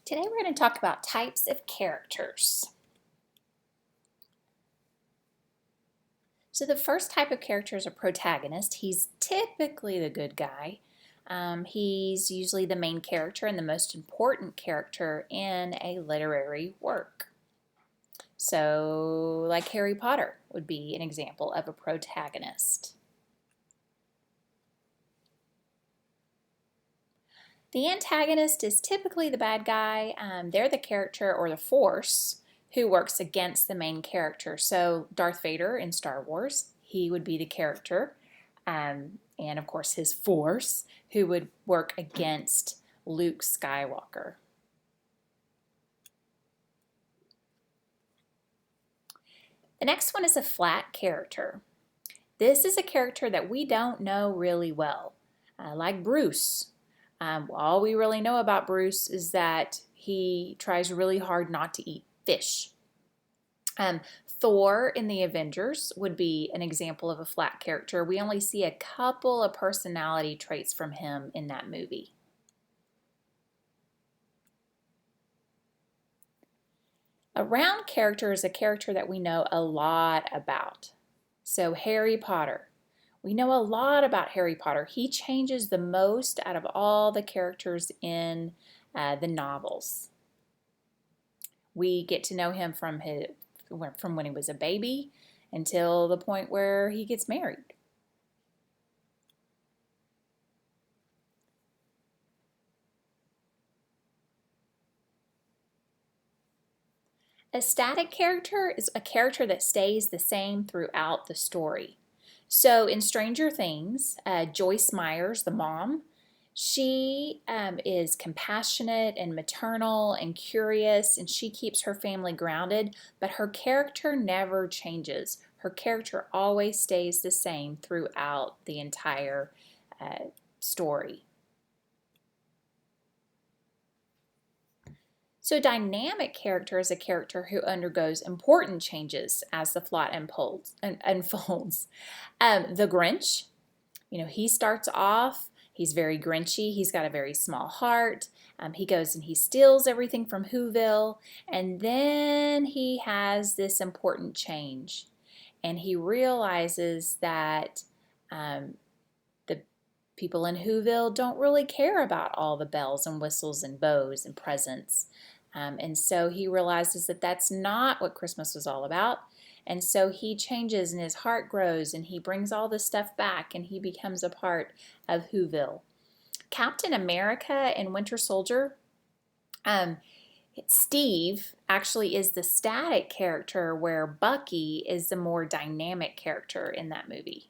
Today we're going to talk about types of characters. So the first type of character is a protagonist. He's typically the good guy. He's usually the main character and the most important character in a literary work. So like Harry Potter would be an example of a protagonist. The antagonist is typically the bad guy. They're the character or the force who works against the main character. So Darth Vader in Star Wars, he would be the character, and of course his force, who would work against Luke Skywalker. The next one is a flat character. This is a character that we don't know really well, like Bruce. All we really know about Bruce is that he tries really hard not to eat fish. Thor in the Avengers would be an example of a flat character. We only see a couple of personality traits from him in that movie. A round character is a character that we know a lot about. So Harry Potter. We know a lot about Harry Potter. He changes the most out of all the characters in the novels. We get to know him from when he was a baby until the point where he gets married. A static character is a character that stays the same throughout the story. So in Stranger Things, Joyce Myers, the mom, she is compassionate and maternal and curious, and she keeps her family grounded, but her character never changes. Her character always stays the same throughout the entire story. So a dynamic character is a character who undergoes important changes as the plot unfolds. The Grinch, he starts off, he's very grinchy, he's got a very small heart. He goes and he steals everything from Whoville, and then he has this important change. And he realizes that the people in Whoville don't really care about all the bells and whistles and bows and presents. And so he realizes that that's not what Christmas was all about. And so he changes and his heart grows and he brings all this stuff back and he becomes a part of Whoville. Captain America and Winter Soldier, Steve actually is the static character where Bucky is the more dynamic character in that movie.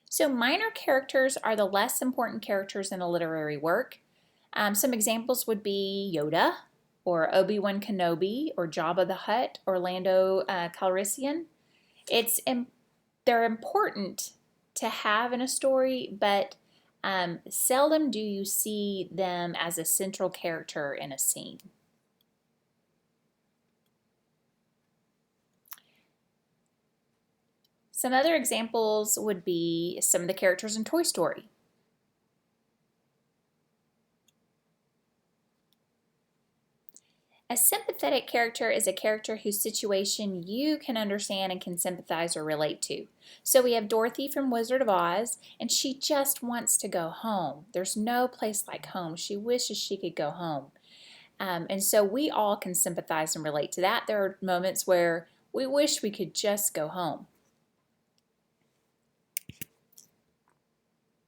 So minor characters are the less important characters in a literary work. Some examples would be Yoda, or Obi-Wan Kenobi, or Jabba the Hutt, or Lando Calrissian. They're important to have in a story, but seldom do you see them as a central character in a scene. Some other examples would be some of the characters in Toy Story. A sympathetic character is a character whose situation you can understand and can sympathize or relate to. So we have Dorothy from Wizard of Oz, and she just wants to go home. There's no place like home. She wishes she could go home. And so we all can sympathize and relate to that. There are moments where we wish we could just go home.